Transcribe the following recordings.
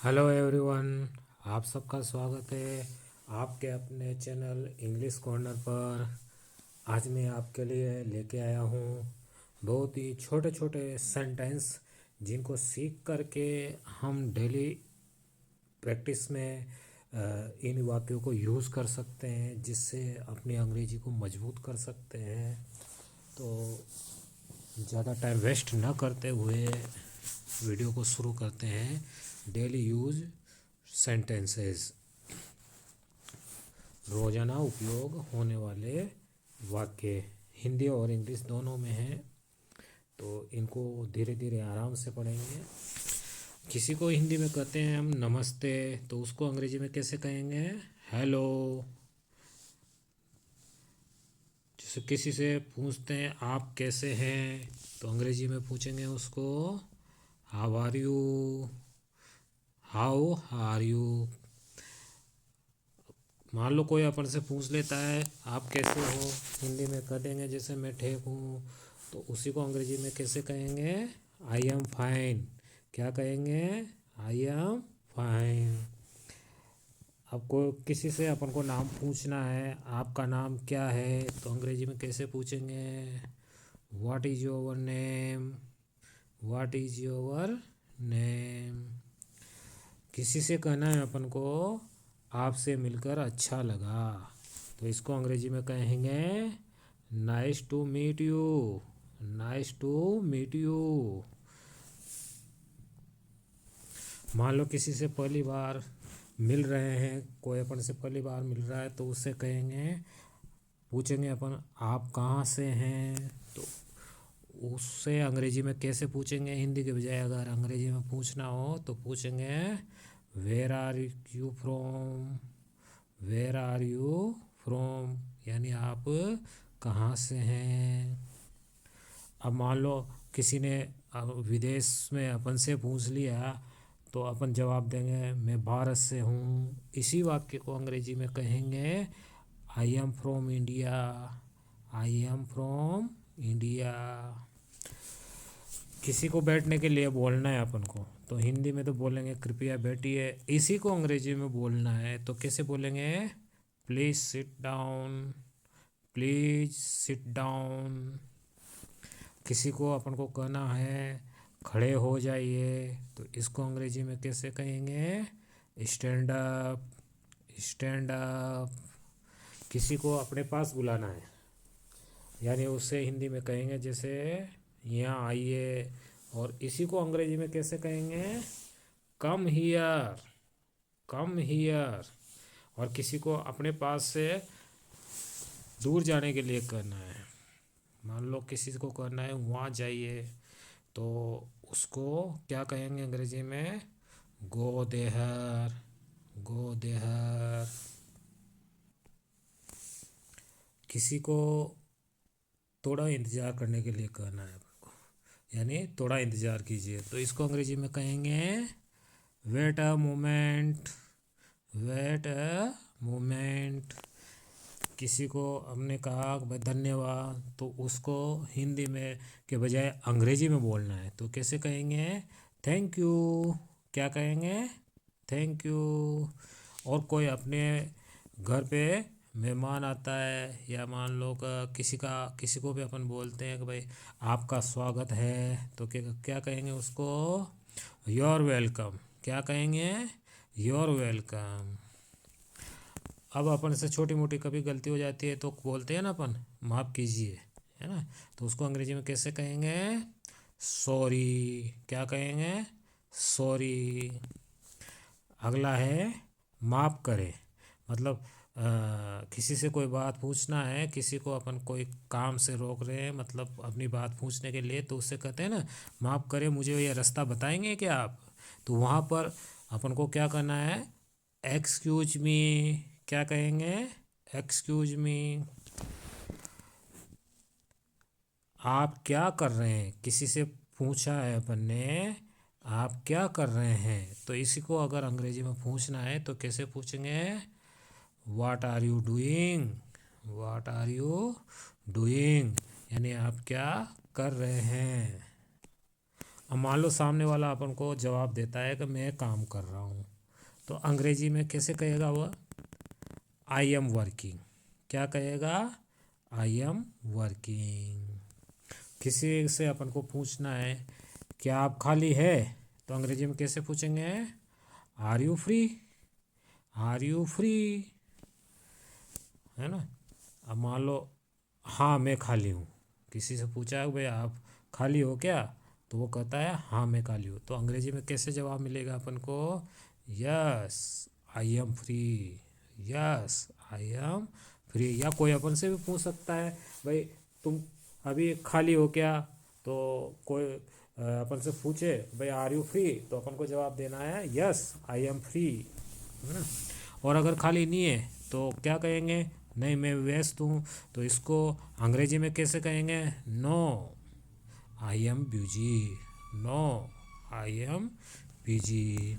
Hello everyone. आप सबका स्वागत है आपके अपने चैनल इंग्लिश कॉर्नर पर। आज मैं आपके लिए लेके आया हूँ बहुत ही छोटे छोटे सेंटेंस जिनको सीख करके हम डेली प्रैक्टिस में इन वाक्यों को यूज़ कर सकते हैं, जिससे अपनी अंग्रेजी को मजबूत कर सकते हैं। तो ज़्यादा टाइम वेस्ट न करते हुए वीडियो को शुरू करते हैं। डेली यूज सेंटेंसेस, रोज़ाना उपयोग होने वाले वाक्य हिंदी और इंग्लिश दोनों में हैं, तो इनको धीरे धीरे आराम से पढ़ेंगे। किसी को हिंदी में कहते हैं हम नमस्ते, तो उसको अंग्रेजी में कैसे कहेंगे? हेलो। जैसे किसी से पूछते हैं आप कैसे हैं, तो अंग्रेजी में पूछेंगे उसको how are you. How are you. मान लो कोई अपन से पूछ लेता है आप कैसे हो, हिंदी में कह देंगे जैसे मैं ठीक हूँ, तो उसी को अंग्रेजी में कैसे कहेंगे? I am fine. क्या कहेंगे? I am fine. अब कोई किसी से अपन को नाम पूछना है, आपका नाम क्या है, तो अंग्रेजी में कैसे पूछेंगे? What is your name. What is your name. किसी से कहना है अपन को आपसे मिलकर अच्छा लगा, तो इसको अंग्रेजी में कहेंगे nice to meet you. Nice to meet you. मान लो किसी से पहली बार मिल रहे हैं, कोई अपन से पहली बार मिल रहा है, तो उससे कहेंगे, पूछेंगे अपन आप कहाँ से हैं, तो उससे अंग्रेजी में कैसे पूछेंगे? हिंदी के बजाय अगर अंग्रेजी में पूछना हो तो पूछेंगे where are you from. Where are you from, यानी आप कहाँ से हैं। अब मान लो किसी ने विदेश में अपन से पूछ लिया, तो अपन जवाब देंगे मैं भारत से हूँ। इसी वाक्य को अंग्रेजी में कहेंगे I am from India. I am from India. किसी को बैठने के लिए बोलना है अपन को, तो हिंदी में तो बोलेंगे कृपया बैठिए। इसी को अंग्रेजी में बोलना है तो कैसे बोलेंगे? Please sit down. Please sit down. किसी को अपन को कहना है खड़े हो जाइए, तो इसको अंग्रेजी में कैसे कहेंगे? Stand up. Stand up. किसी को अपने पास बुलाना है, यानी उससे हिंदी में कहेंगे जैसे यहाँ आइए, और इसी को अंग्रेजी में कैसे कहेंगे? Come here. Come here. और किसी को अपने पास से दूर जाने के लिए कहना है, मान लो किसी को कहना है वहाँ जाइए, तो उसको क्या कहेंगे अंग्रेजी में? गो देहर। Go there. किसी को थोड़ा इंतज़ार करने के लिए कहना है अपन को, यानी थोड़ा इंतज़ार कीजिए, तो इसको अंग्रेजी में कहेंगे wait a moment. Wait a moment. किसी को हमने कहा भाई धन्यवाद, तो उसको हिंदी में के बजाय अंग्रेजी में बोलना है, तो कैसे कहेंगे? Thank you. क्या कहेंगे? Thank you. और कोई अपने घर पे मेहमान आता है, या मान लो किसी को भी अपन बोलते हैं कि भाई आपका स्वागत है, तो क्या क्या कहेंगे उसको? Your welcome. क्या कहेंगे? Your welcome. अब अपन से छोटी मोटी कभी गलती हो जाती है तो बोलते हैं ना अपन माफ़ कीजिए, है ना, तो उसको अंग्रेजी में कैसे कहेंगे? सॉरी। क्या कहेंगे? सॉरी। अगला है माफ़ करें। मतलब किसी से कोई बात पूछना है, किसी को अपन कोई काम से रोक रहे हैं, मतलब अपनी बात पूछने के लिए, तो उससे कहते हैं ना माफ़ करें मुझे ये रास्ता बताएंगे क्या आप, तो वहाँ पर अपन को क्या करना है? Excuse me. क्या कहेंगे? Excuse me. आप क्या कर रहे हैं, किसी से पूछा है अपन ने आप क्या कर रहे हैं, तो इसी को अगर अंग्रेजी में पूछना है तो कैसे पूछेंगे? What are you doing. What are you doing, यानी आप क्या कर रहे हैं। अब मान लो सामने वाला अपन को जवाब देता है कि मैं काम कर रहा हूँ, तो अंग्रेजी में कैसे कहेगा वह? I am working. क्या कहेगा? I am working. किसी से अपन को पूछना है क्या आप खाली है, तो अंग्रेजी में कैसे पूछेंगे? Are you free? Are you free? है ना। अब मान लो हाँ मैं खाली हूँ, किसी से पूछा है भाई आप खाली हो क्या, तो वो कहता है हाँ मैं खाली हूँ, तो अंग्रेजी में कैसे जवाब मिलेगा अपन को? Yes I am free. Yes I am free. या कोई अपन से भी पूछ सकता है भाई तुम अभी खाली हो क्या, तो कोई अपन से पूछे भाई आर यू फ्री, तो अपन को जवाब देना है यस आई एम फ्री, है ना। और अगर खाली नहीं है तो क्या कहेंगे? नहीं मैं व्यस्त हूँ, तो इसको अंग्रेजी में कैसे कहेंगे? No I am busy. No I am busy.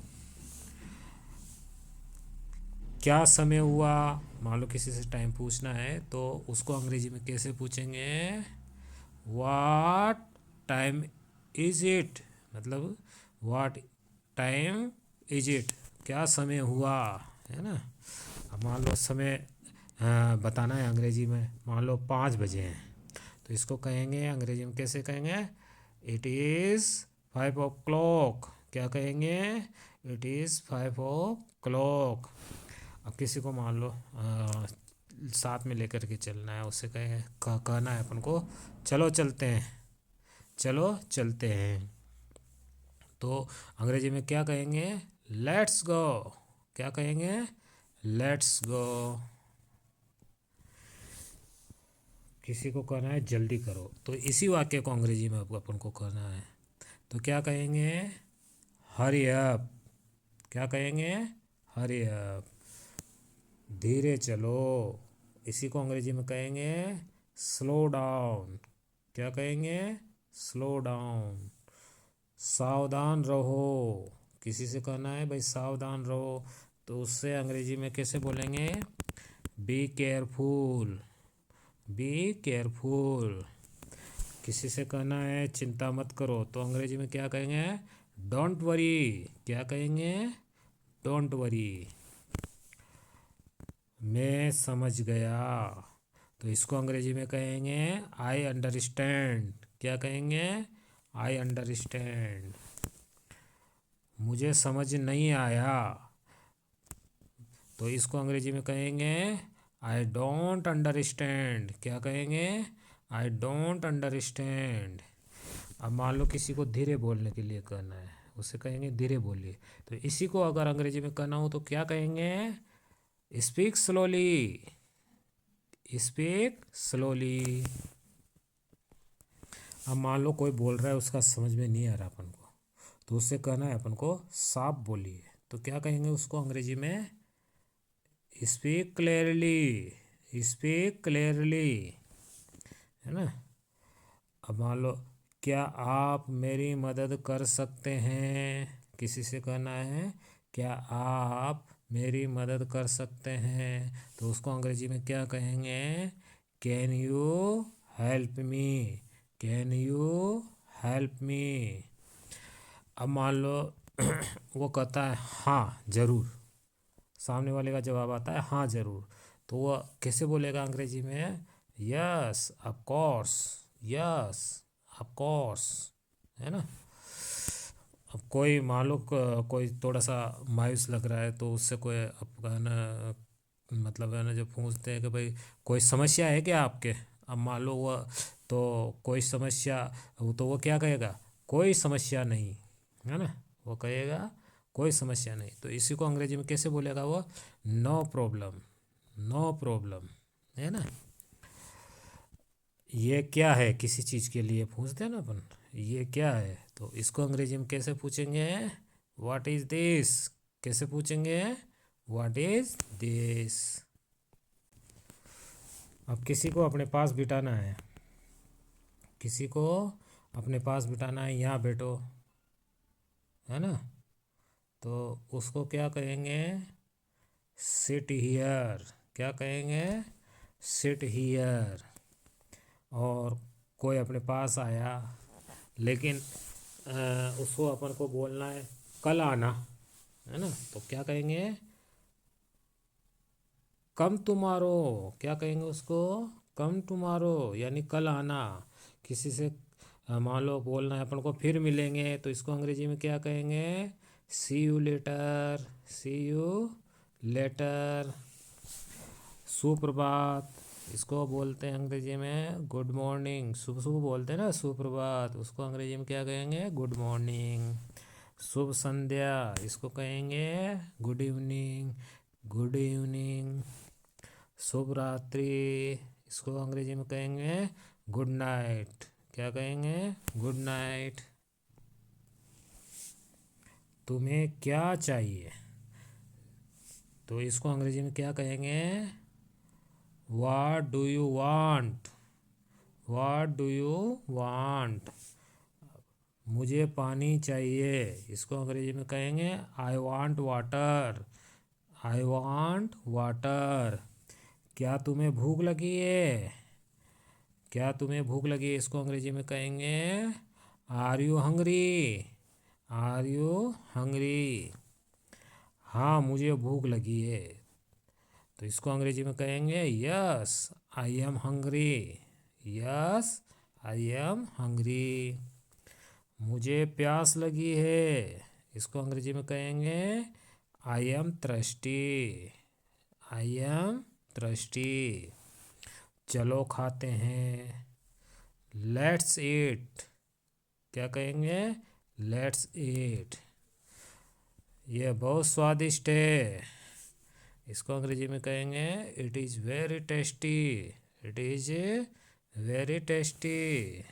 क्या समय हुआ? मान लो किसी से टाइम पूछना है तो उसको अंग्रेजी में कैसे पूछेंगे? व्हाट टाइम इज इट, मतलब व्हाट टाइम इज इट, क्या समय हुआ, है ना। अब मान लो समय बताना है अंग्रेजी में, मान लो 5 बजे हैं, तो इसको कहेंगे अंग्रेजी में कैसे कहेंगे? It is 5 o'clock। क्या कहेंगे? It is 5 o'clock। अब किसी को मान लो साथ में लेकर के चलना है, उससे कहना है अपन को चलो चलते हैं, चलो चलते हैं, तो अंग्रेजी में क्या कहेंगे? Let's go. क्या कहेंगे? Let's go. किसी को कहना है जल्दी करो, तो इसी वाक्य को अंग्रेजी में अपन को कहना है, तो क्या कहेंगे? Hurry up. क्या कहेंगे? Hurry up. धीरे चलो, इसी को अंग्रेजी में कहेंगे स्लो डाउन। क्या कहेंगे? Slow down. सावधान रहो, किसी से कहना है भाई सावधान रहो, तो उससे अंग्रेजी में कैसे बोलेंगे? Be careful. Be careful. किसी से कहना है चिंता मत करो, तो अंग्रेजी में क्या कहेंगे? Don't worry. क्या कहेंगे? Don't worry. मैं समझ गया, तो इसको अंग्रेजी में कहेंगे आई अंडरस्टैंड। क्या कहेंगे? I understand. मुझे समझ नहीं आया, तो इसको अंग्रेजी में कहेंगे आई डोंट अंडरस्टैंड। क्या कहेंगे? I don't understand. अब मान लो किसी को धीरे बोलने के लिए कहना है, उसे कहेंगे धीरे बोलिए, तो इसी को अगर अंग्रेजी में कहना हो तो क्या कहेंगे? Speak slowly. Speak slowly. अब मान लो कोई बोल रहा है उसका समझ में नहीं आ रहा अपन को, तो उससे कहना है अपन को साफ बोलिए, तो क्या कहेंगे उसको अंग्रेजी में? Speak clearly. स्पीक क्लियरली, है ना। अब मान लो क्या आप मेरी मदद कर सकते हैं, किसी से कहना है क्या आप मेरी मदद कर सकते हैं, तो उसको अंग्रेजी में क्या कहेंगे? Can you help me. Can you help me. अब मान लो वो कहता है हाँ ज़रूर, सामने वाले का जवाब आता है हाँ ज़रूर, तो वह कैसे बोलेगा अंग्रेजी में? Yes of course. Yes of course, है ना। अब कोई मान लो कोई थोड़ा सा मायूस लग रहा है, तो उससे कोई अपना मतलब है ना जो पूछते हैं कि भाई कोई समस्या है क्या आपके, अब मान लो वह तो कोई समस्या, वो तो वो क्या कहेगा? कोई समस्या नहीं, है ना। वो कहेगा कोई समस्या नहीं, तो इसी को अंग्रेजी में कैसे बोलेगा वो? No problem. नो प्रॉब्लम, है ना। ये क्या है, किसी चीज़ के लिए पूछते हैं ना अपन, ये क्या है, तो इसको अंग्रेजी में कैसे पूछेंगे? What is this. कैसे पूछेंगे? What is this. अब किसी को अपने पास बिठाना है, किसी को अपने पास बिठाना है, यहाँ बैठो, है ना, तो उसको क्या कहेंगे? Sit here. क्या कहेंगे? Sit here. और कोई अपने पास आया, लेकिन उसको अपन को बोलना है कल आना, है ना। तो क्या कहेंगे, कम टुमारो। क्या कहेंगे उसको, कम टुमारो, यानी कल आना। किसी से मान लो बोलना है अपन को फिर मिलेंगे, तो इसको अंग्रेजी में क्या कहेंगे, see you later, see you later. सुप्रभात, इसको बोलते हैं अंग्रेजी में गुड मॉर्निंग। सुबह सुबह बोलते हैं ना सुप्रभात, उसको अंग्रेजी में क्या कहेंगे, गुड मॉर्निंग। शुभ संध्या, इसको कहेंगे गुड इवनिंग, गुड इवनिंग। शुभ रात्रि, इसको अंग्रेजी में कहेंगे गुड नाइट। क्या कहेंगे, गुड नाइट। तुम्हें क्या चाहिए, तो इसको अंग्रेजी में क्या कहेंगे, what do you want, what do you want. मुझे पानी चाहिए, इसको अंग्रेजी में कहेंगे I want water, I want water. क्या तुम्हें भूख लगी है, क्या तुम्हें भूख लगी है, इसको अंग्रेजी में कहेंगे are you hungry, are you hungry. हाँ मुझे भूख लगी है, तो इसको अंग्रेजी में कहेंगे yes I am hungry, yes I am hungry. मुझे प्यास लगी है, इसको अंग्रेजी में कहेंगे I M thirsty, I am thirsty. चलो खाते हैं, लेट्स ईट। क्या कहेंगे, लेट्स ईट। यह बहुत स्वादिष्ट है, इसको अंग्रेजी में कहेंगे it is very tasty, it is very tasty.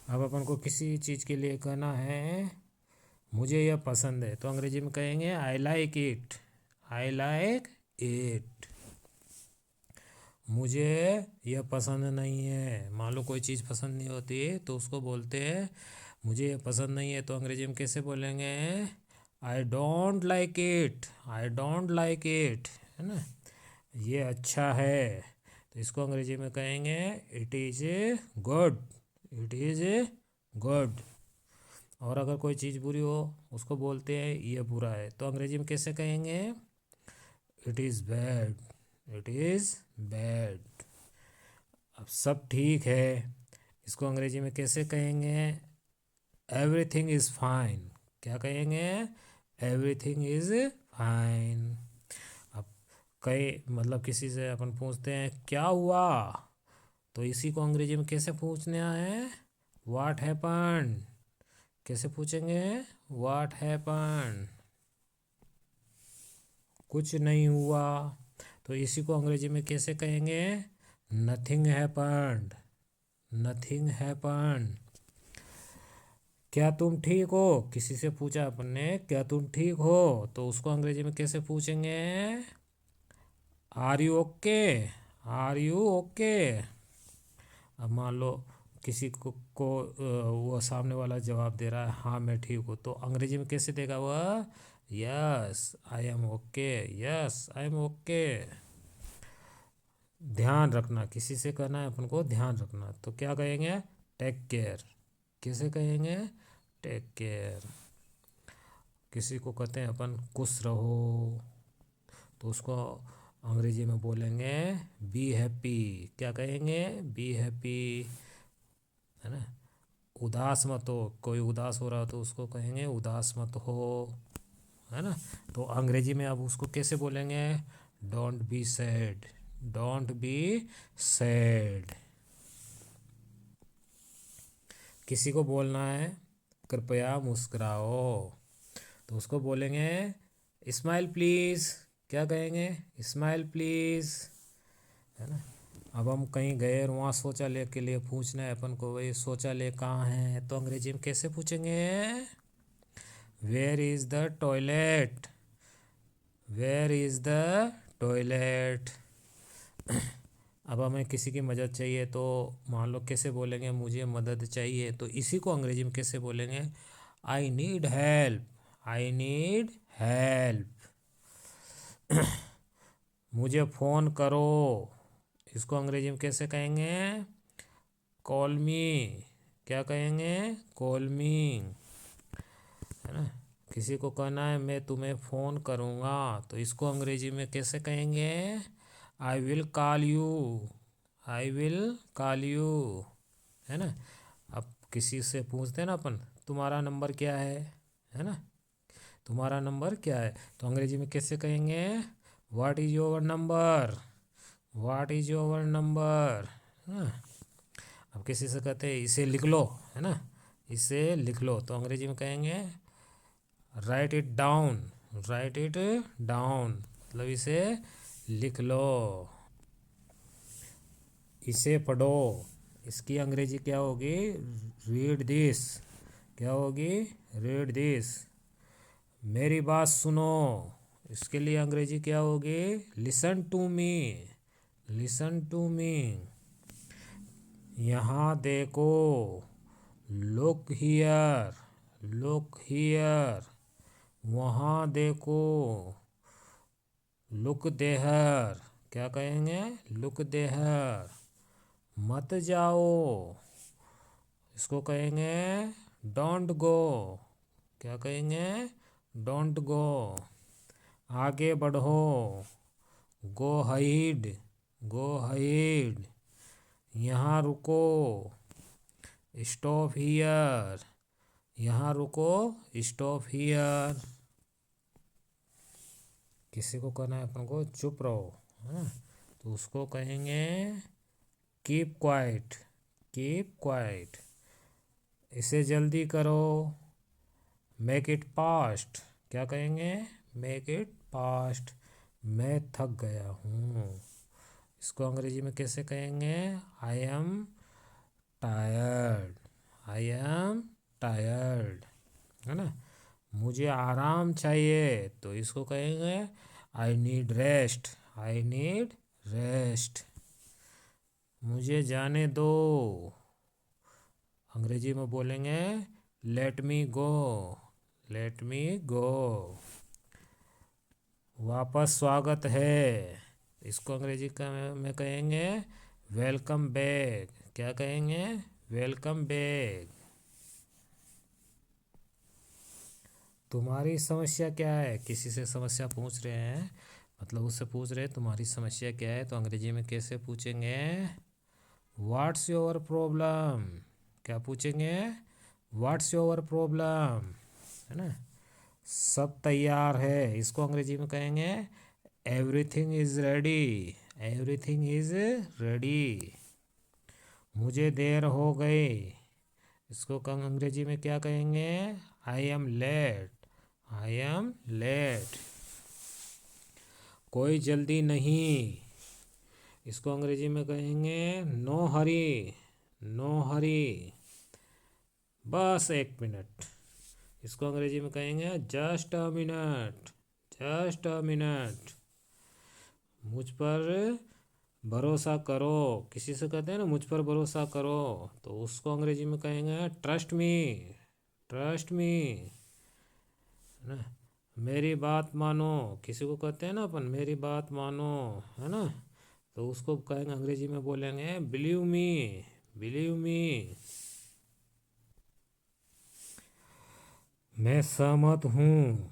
अब अपन को किसी चीज़ के लिए कहना है मुझे यह पसंद है, तो अंग्रेजी में कहेंगे I like it, I like it. मुझे यह पसंद नहीं है, मान लो कोई चीज़ पसंद नहीं होती तो उसको बोलते हैं मुझे यह पसंद नहीं है, तो अंग्रेजी में कैसे बोलेंगे, I don't like it, I don't like it, है ना। ये अच्छा है, तो इसको अंग्रेजी में कहेंगे it is good, it is good. और अगर कोई चीज़ बुरी हो उसको बोलते हैं ये बुरा है, तो अंग्रेजी में कैसे कहेंगे, it is bad, it is bad. अब सब ठीक है, इसको अंग्रेजी में कैसे कहेंगे, एवरीथिंग इज़ फाइन। क्या कहेंगे, एवरीथिंग इज़ फाइन। अब कई मतलब किसी से अपन पूछते हैं क्या हुआ, तो इसी को अंग्रेजी में कैसे पूछना है, व्हाट हैपन। कैसे पूछेंगे, व्हाट हैपन, कुछ नहीं हुआ। तो इसी को अंग्रेजी में कैसे कहेंगे, नथिंग हैपन्ड, नथिंग हैपन्ड। क्या तुम ठीक हो, किसी से पूछा अपन ने क्या तुम ठीक हो, तो उसको अंग्रेजी में कैसे पूछेंगे, are you okay, are you okay. अब मान लो किसी को वो सामने वाला जवाब दे रहा है हाँ मैं ठीक हूँ, तो अंग्रेजी में कैसे देगा वह, yes I am okay, yes I am okay. ध्यान रखना, किसी से कहना है अपन को ध्यान रखना, तो क्या कहेंगे, टेक केयर। कैसे कहेंगे, टेक केयर। किसी को कहते हैं अपन खुश रहो, तो उसको अंग्रेजी में बोलेंगे बी हैप्पी। क्या कहेंगे, बी हैप्पी, है ना। उदास मत हो, कोई उदास हो रहा हो तो उसको कहेंगे उदास मत हो, है ना। तो अंग्रेजी में अब उसको कैसे बोलेंगे, don't be sad, don't be sad. किसी को बोलना है कृपया मुस्कुराओ, तो उसको बोलेंगे स्माइल प्लीज़। क्या कहेंगे, स्माइल प्लीज़, है ना। अब हम कहीं गए और वहाँ शौचालय के लिए पूछना है अपन को भाई शौचालय कहाँ है, तो अंग्रेजी में कैसे पूछेंगे, where is the toilet, where is the toilet. अब हमें किसी की मदद चाहिए तो मान लो कैसे बोलेंगे, मुझे मदद चाहिए, तो इसी को अंग्रेजी में कैसे बोलेंगे, I need help, I need help. मुझे फ़ोन करो, इसको अंग्रेजी में कैसे कहेंगे, कॉल मी, क्या कहेंगे? कॉल मी, है ना। किसी को कहना है मैं तुम्हें फ़ोन करूँगा, तो इसको अंग्रेजी में कैसे कहेंगे? I will call you, I will call you, है ना। अब किसी से पूछते हैं ना अपन, तुम्हारा नंबर क्या है ना, तुम्हारा नंबर क्या है, तो अंग्रेजी में कैसे कहेंगे? What is your number, what is your number, है ना। अब किसी से कहते हैं इसे लिख लो, है ना, इसे लिख लो, तो अंग्रेजी में कहेंगे right it down, right it down, मतलब इसे लिख लो। इसे पढ़ो, इसकी अंग्रेजी क्या होगी? रीड दिस, क्या होगी? Read this. मेरी बात सुनो, इसके लिए अंग्रेजी क्या होगी? Listen to me, listen to me. यहाँ देखो, लुक हियर, लुक हियर। वहाँ देखो, लुक देहर, क्या कहेंगे? Look there. मत जाओ, इसको कहेंगे डोंट गो, क्या कहेंगे? Don't go. आगे बढ़ो, गो हाइड, गो हाइड। यहाँ रुको, स्टॉप हियर, यहाँ रुको, स्टॉप हियर। किसी को कहना है अपन को चुप रहो, है ना, तो उसको कहेंगे कीप क्वाइट, कीप क्वाइट। इसे जल्दी करो, मेक इट फास्ट, क्या कहेंगे? Make it fast. मैं थक गया हूँ, इसको अंग्रेजी में कैसे कहेंगे? I am tired, I am tired, है ना। मुझे आराम चाहिए, तो इसको कहेंगे I need rest, I need rest. मुझे जाने दो, अंग्रेजी में बोलेंगे लेट मी गो, लेट मी गो। वापस स्वागत है, इसको अंग्रेजी का में कहेंगे वेलकम बैक, क्या कहेंगे? Welcome back. तुम्हारी समस्या क्या है? किसी से समस्या पूछ रहे हैं, मतलब उससे पूछ रहे हैं तुम्हारी समस्या क्या है, तो अंग्रेजी में कैसे पूछेंगे? व्हाट्स योर प्रॉब्लम, क्या पूछेंगे? व्हाट्स योर प्रॉब्लम, है ना। सब तैयार है, इसको अंग्रेजी में कहेंगे everything is ready, everything is ready. मुझे देर हो गई, इसको अंग्रेजी में क्या कहेंगे? I am late, I am late. कोई जल्दी नहीं, इसको अंग्रेजी में कहेंगे नो हरी, नो हरी। बस एक मिनट, इसको अंग्रेजी में कहेंगे just a minute, just a minute. मुझ पर भरोसा करो, किसी से कहते हैं ना मुझ पर भरोसा करो, तो उसको अंग्रेजी में कहेंगे ट्रस्ट मी, ट्रस्ट मी, है ना। मेरी बात मानो, किसी को कहते हैं ना अपन मेरी बात मानो, है ना, तो उसको कहेंगे अंग्रेजी में बोलेंगे बिलीव मी, बिलीव मी। मैं सहमत हूँ,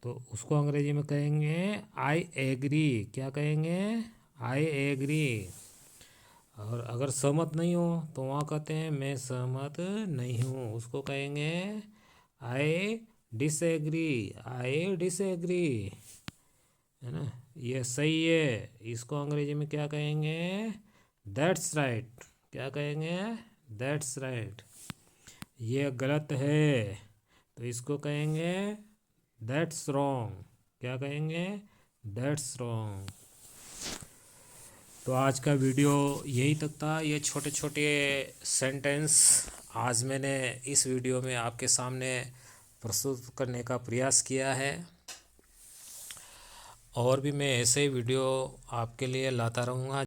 तो उसको अंग्रेजी में कहेंगे आई एग्री, क्या कहेंगे? I agree. और अगर सहमत नहीं हो तो वहाँ कहते हैं मैं सहमत नहीं हूँ, उसको कहेंगे आई डिसएग्री, आई डिसएग्री, है ना। ये सही है, इसको अंग्रेजी में क्या कहेंगे? दैट्स राइट, क्या कहेंगे? That's right. ये गलत है, तो इसको कहेंगे दैट्स रॉन्ग, क्या कहेंगे? That's wrong. तो आज का वीडियो यही तक था, ये छोटे छोटे सेंटेंस आज मैंने इस वीडियो में आपके सामने प्रस्तुत करने का प्रयास किया है, और भी मैं ऐसे ही वीडियो आपके लिए लाता रहूँगा।